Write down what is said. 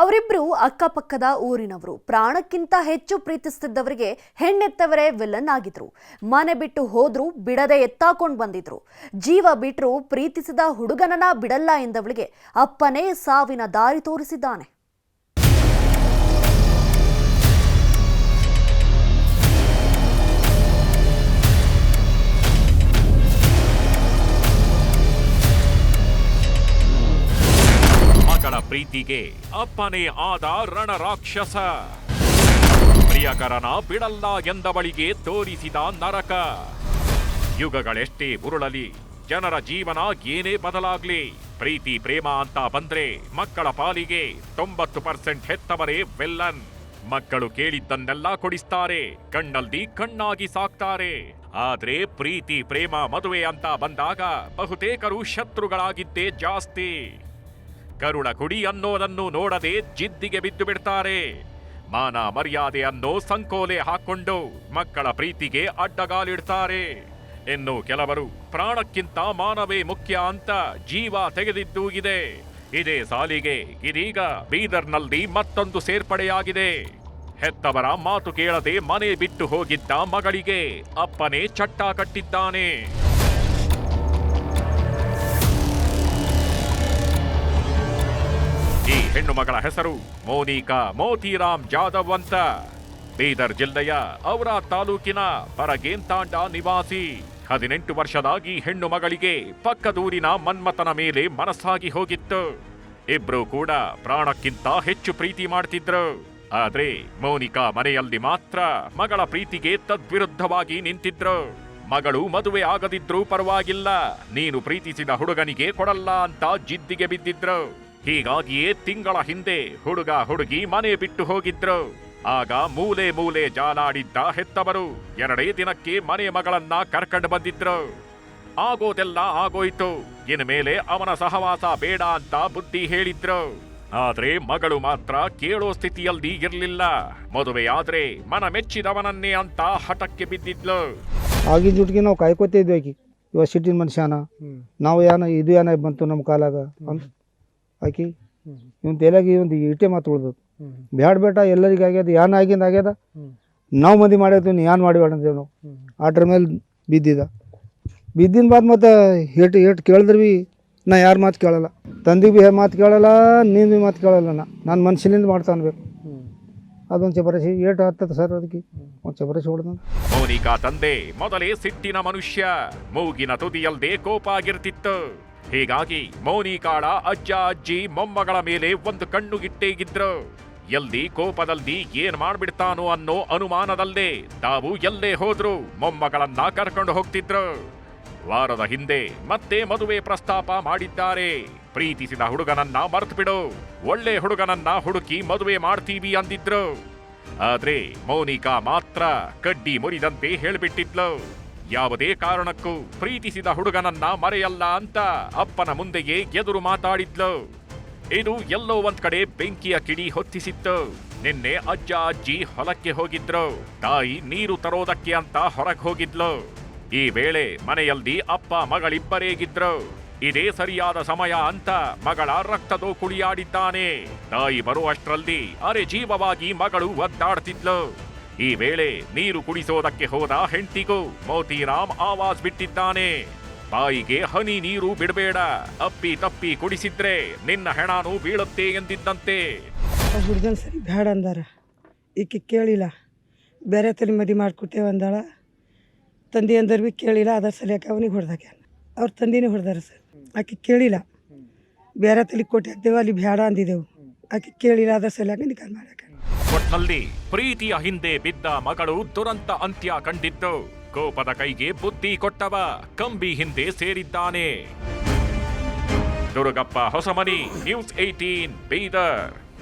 ಅವರಿಬ್ರು ಅಕ್ಕಪಕ್ಕದ ಊರಿನವರು. ಪ್ರಾಣಕ್ಕಿಂತ ಹೆಚ್ಚು ಪ್ರೀತಿಸುತ್ತಿದ್ದವರಿಗೆ ಹೆಣ್ಣೆತ್ತವರೇ ವಿಲನ್ ಆಗಿದ್ರು. ಮನೆ ಬಿಟ್ಟು ಹೋದ್ರು, ಬಿಡದೆ ಎತ್ತಾಕೊಂಡು ಬಂದಿದ್ರು. ಜೀವ ಬಿಟ್ರು ಪ್ರೀತಿಸಿದ ಹುಡುಗನನ್ನ ಬಿಡಲ್ಲ ಎಂದವಳಿಗೆ ಅಪ್ಪನೇ ಸಾವಿನ ದಾರಿ ತೋರಿಸಿದ್ದಾನೆ. ಪ್ರೀತಿಗೆ ಅಪ್ಪನೇ ಆದ ರಣರಾಕ್ಷಸ. ಪ್ರಿಯಕರನ ಬಿಡಲ್ಲ ಎಂದವಳಿಗೆ ತೋರಿಸಿದ ನರಕ. ಯುಗಗಳೆಷ್ಟೇ ಉರುಳಲಿ, ಜನರ ಜೀವನ ಏನೇ ಬದಲಾಗ್ಲಿ, ಪ್ರೀತಿ ಪ್ರೇಮ ಅಂತ ಬಂದ್ರೆ ಮಕ್ಕಳ ಪಾಲಿಗೆ 90% ಹೆತ್ತವರೇ ವಿಲ್ಲನ್. ಮಕ್ಕಳು ಕೇಳಿದ್ದನ್ನೆಲ್ಲ ಕೊಡಿಸ್ತಾರೆ, ಕಣ್ಣಲ್ಲಿ ಕಣ್ಣಾಗಿ ಸಾಕ್ತಾರೆ. ಆದ್ರೆ ಪ್ರೀತಿ ಪ್ರೇಮ ಮದುವೆ ಅಂತ ಬಂದಾಗ ಬಹುತೇಕರು ಶತ್ರುಗಳಾಗಿದ್ದೇ ಜಾಸ್ತಿ. ಕರುಳ ಕುಡಿ ಅನ್ನೋದನ್ನು ನೋಡದೆ ಜಿದ್ದಿಗೆ ಬಿದ್ದು ಬಿಡ್ತಾರೆ. ಮಾನ ಮರ್ಯಾದೆ ಅನ್ನೋ ಸಂಕೋಲೆ ಹಾಕೊಂಡು ಮಕ್ಕಳ ಪ್ರೀತಿಗೆ ಅಡ್ಡಗಾಲಿಡ್ತಾರೆ. ಇನ್ನು ಕೆಲವರು ಪ್ರಾಣಕ್ಕಿಂತ ಮಾನವೇ ಮುಖ್ಯ ಅಂತ ಜೀವ ತೆಗೆದಿದ್ದೂ ಇದೆ. ಇದೇ ಸಾಲಿಗೆ ಇದೀಗ ಬೀದರ್ನಲ್ಲಿ ಮತ್ತೊಂದು ಸೇರ್ಪಡೆಯಾಗಿದೆ. ಹೆತ್ತವರ ಮಾತು ಕೇಳದೆ ಮನೆ ಬಿಟ್ಟು ಹೋಗಿದ್ದ ಮಗಳಿಗೆ ಅಪ್ಪನೇ ಚಟ್ಟ ಕಟ್ಟಿದ್ದಾನೆ. ಈ ಹೆಣ್ಣು ಮಗಳ ಹೆಸರು ಮೋನಿಕಾ ಮೋತಿರಾಮ್ ಜಾಧವ್ ಅಂತ. ಬೀದರ್ ಜಿಲ್ಲೆಯ ಔರಾ ತಾಲೂಕಿನ ಬರಗೇಂತಾಂಡ ನಿವಾಸಿ. 18 ವರ್ಷದ ಈ ಹೆಣ್ಣು ಮಗಳಿಗೆ ಪಕ್ಕದೂರಿನ ಮನ್ಮಥನ ಮೇಲೆ ಮನಸ್ಸಾಗಿ ಹೋಗಿತ್ತು. ಇಬ್ರು ಕೂಡ ಪ್ರಾಣಕ್ಕಿಂತ ಹೆಚ್ಚು ಪ್ರೀತಿ ಮಾಡ್ತಿದ್ರು. ಆದ್ರೆ ಮೋನಿಕಾ ಮನೆಯಲ್ಲಿ ಮಾತ್ರ ಮಗಳ ಪ್ರೀತಿಗೆ ತದ್ವಿರುದ್ಧವಾಗಿ ನಿಂತಿದ್ರು. ಮಗಳು ಮದುವೆ ಆಗದಿದ್ರೂ ಪರವಾಗಿಲ್ಲ, ನೀನು ಪ್ರೀತಿಸಿದ ಹುಡುಗನಿಗೆ ಕೊಡಲ್ಲ ಅಂತ ಜಿದ್ದಿಗೆ ಬಿದ್ದಿದ್ರು. ಹೀಗಾಗಿಯೇ ತಿಂಗಳ ಹಿಂದೆ ಹುಡುಗ ಹುಡುಗಿ ಮನೆ ಬಿಟ್ಟು ಹೋಗಿದ್ರು. ಆಗ ಮೂಲೆ ಮೂಲೆ ಜಾಲಾಡಿದ್ದ ಹೆತ್ತವರು 2 ದಿನಕ್ಕೆ ಮನೆ ಮಗಳನ್ನ ಕರ್ಕೊಂಡು ಬಂದಿದ್ರು. ಆಗೋದೆಲ್ಲ ಆಗೋಯ್ತು, ಇನ್ಮೇಲೆ ಅವನ ಸಹವಾಸ ಬೇಡ ಅಂತ ಬುದ್ಧಿ ಹೇಳಿದ್ರು. ಆದ್ರೆ ಮಗಳು ಮಾತ್ರ ಕೇಳೋ ಸ್ಥಿತಿಯಲ್ಲಿ ಇರ್ಲಿಲ್ಲ. ಮದುವೆಯಾದ್ರೆ ಮನ ಮೆಚ್ಚಿದವನನ್ನೇ ಅಂತ ಹಠಕ್ಕೆ ಬಿದ್ದಿದ್ಲು. ಆಗಿನ ಜುಟ್ಗೆ ನಾವು ಕಾಯ್ಕೋತಿದ್ವಿ. ಆಕಿ ಇವಾಗ ಸಿಟ್ಟಿನ ಮನುಷ್ಯನ, ನಾವು ಇದು ಏನ ಬಂತು ನಮ್ಮ ಕಾಲಾಗ ಅಂತ ಆಕಿ ಇವನ್ ತಲೆಯಾಗಿ ಒಂದು ಇಟ್ಟೆ ಮಾತು ಉಳ್ದದು. ಬ್ಯಾಡ ಬೇಟ ಎಲ್ಲರಿಗೆ ಆಗ್ಯದ, ಏನ್ ಆಗ್ಯದ ನಾವು ಮಂದಿ ಮಾಡಿದ್ವಿ, ಏನ್ ಮಾಡಿಬೇಡ ಅಂತೇವೆ ನಾವು. ಆಟ್ರ ಮೇಲೆ ಬಿದ್ದಿನ ಬಾದ್ ಮತ್ತೆ ಏಟು ಕೇಳಿದ್ರೆ ಭೀ ನಾ ಯಾರ ಮಾತು ಕೇಳಲ್ಲ, ತಂದಿಗೆ ಭೀ ಮಾತು ಕೇಳಲ್ಲ, ನೀನು ಭೀ ಮಾತು ಕೇಳಲ್ಲ. ನಾನು ಮನುಷ್ಯನಿಂದ ಮಾಡ್ತಾ ಅನ್ಬೇಕು. ಅದೊಂದು ಚಪರಸಿ ಏಟು ಹತ್ತದ ಸರ್, ಅದಕ್ಕೆ ಒಂದು ಚಪರಸಿ ಹೊಡೆದ. ಮೋನಿಕಾ ತಂದೆ ಮೊದಲೇ ಸಿಟ್ಟಿನ ಮನುಷ್ಯ, ಮೂಗಿನ ತುದಿಯಲ್ದೇ ಕೋಪ ಆಗಿರ್ತಿತ್ತು. ಹೀಗಾಗಿ ಮೋನಿಕಾಳ ಅಜ್ಜ ಅಜ್ಜಿ ಮೊಮ್ಮಗಳ ಮೇಲೆ ಒಂದು ಕಣ್ಣು ಇಟ್ಟೇಗಿದ್ರು. ಎಲ್ಲಿ ಕೋಪದಲ್ಲಿ ಏನ್ ಮಾಡ್ಬಿಡ್ತಾನೋ ಅನ್ನೋ ಅನುಮಾನದಲ್ಲೇ ತಾವು ಎಲ್ಲೇ ಹೋದ್ರು ಮೊಮ್ಮಗಳನ್ನ ಕರ್ಕೊಂಡು ಹೋಗ್ತಿದ್ರು. ವಾರದ ಹಿಂದೆ ಮತ್ತೆ ಮದುವೆ ಪ್ರಸ್ತಾಪ ಮಾಡಿದ್ದಾರೆ. ಪ್ರೀತಿಸಿದ ಹುಡುಗನನ್ನ ಮರ್ತು ಬಿಡು, ಒಳ್ಳೆ ಹುಡುಗನನ್ನ ಹುಡುಕಿ ಮದುವೆ ಮಾಡ್ತೀವಿ ಅಂದಿದ್ರು. ಆದ್ರೆ ಮೋನಿಕಾ ಮಾತ್ರ ಕಡ್ಡಿ ಮುರಿದಂತೆ ಹೇಳ್ಬಿಟ್ಟಿದ್ಲು. ಯಾವುದೇ ಕಾರಣಕ್ಕೂ ಪ್ರೀತಿಸಿದ ಹುಡುಗನನ್ನ ಮರೆಯಲ್ಲ ಅಂತ ಅಪ್ಪನ ಮುಂದೆಯೇ ಎದುರು ಮಾತಾಡಿದ್ಲು. ಇದು ಎಲ್ಲೋ ಒಂದ್ ಕಡೆ ಬೆಂಕಿಯ ಕಿಡಿ ಹೊತ್ತಿಸಿತ್ತು. ನಿನ್ನೆ ಅಜ್ಜ ಅಜ್ಜಿ ಹೊಲಕ್ಕೆ ಹೋಗಿದ್ರು. ತಾಯಿ ನೀರು ತರೋದಕ್ಕೆ ಅಂತ ಹೊರಗೆ ಹೋಗಿದ್ಲು. ಈ ವೇಳೆ ಮನೆಯಲ್ಲಿ ಅಪ್ಪ ಮಗಳಿಬ್ಬರೇಗಿದ್ರು. ಇದೇ ಸರಿಯಾದ ಸಮಯ ಅಂತ ಮಗಳ ರಕ್ತದೋ ಕುಳಿಯಾಡಿದ್ದಾನೆ. ತಾಯಿ ಬರುವಷ್ಟರಲ್ಲಿ ಅರೆ ಜೀವವಾಗಿ ಮಗಳು ಒದ್ದಾಡ್ತಿದ್ಲು. ಈ ವೇಳೆ ನೀರು ಕುಡಿಸೋದಕ್ಕೆ ಹೋದ ಹೆಂಡತಿಗೂ ಮೋತಿರಾಮ್ ಆವಾಜ್ ಬಿಟ್ಟಿದ್ದಾನೆ. ಬಾಯಿಗೆ ಹನಿ ನೀರು ಬಿಡಬೇಡ, ಅಪ್ಪಿ ತಪ್ಪಿ ಕುಡಿಸಿದ್ರೆ ನಿನ್ನ ಹೆಣಾನು ಬೀಳುತ್ತೆ ಎಂದಿದ್ದಂತೆ. ಹುಡುಗನ್ ಸರಿ ಬೇಡ ಅಂದಾರ, ಈಕೆ ಕೇಳಿಲ್ಲ. ಬೇರೆ ತಲೆ ಮದಿ ಮಾಡ್ಕೊಟ್ಟೇವ ಅಂದಾಳ. ತಂದೆ ಅಂದರು ಭೀ ಕೇಳಿಲ್ಲ. ಅದರ ಸಲಿಯಾಕೆ ಅವನಿಗೆ ಹೊಡೆದಾಕ್ಯಾನ. ಅವ್ರ ತಂದಿನೇ ಹೊಡೆದಾರ ಸರ್. ಆಕೆ ಕೇಳಿಲ್ಲ. ಬೇರೆ ತಲೆ ಕೊಟ್ಟು ಹಾಕ್ತೇವೆ, ಅಲ್ಲಿ ಬೇಡ ಅಂದಿದ್ದೆವು. ಆಕೆ ಕೇಳಿಲ್ಲ, ಅದರ ಸಲಿಯಾಕೆ ನಿಕಾಲ್ ಮಾಡ್ಯಾಕ. ಒಟ್ನಲ್ಲಿ ಪ್ರೀತಿಯ ಹಿಂದೆ ಬಿದ್ದ ಮಗಳು ದುರಂತ ಅಂತ್ಯ ಕಂಡಿದ್ದು. ಕೋಪದ ಕೈಗೆ ಬುದ್ಧಿ ಕೊಟ್ಟವ ಕಂಬಿ ಹಿಂದೆ ಸೇರಿದ್ದಾನೆ. ದುರ್ಗಪ್ಪ ಹೊಸಮನಿ, ನ್ಯೂಸ್ 18 ಬೀದರ್.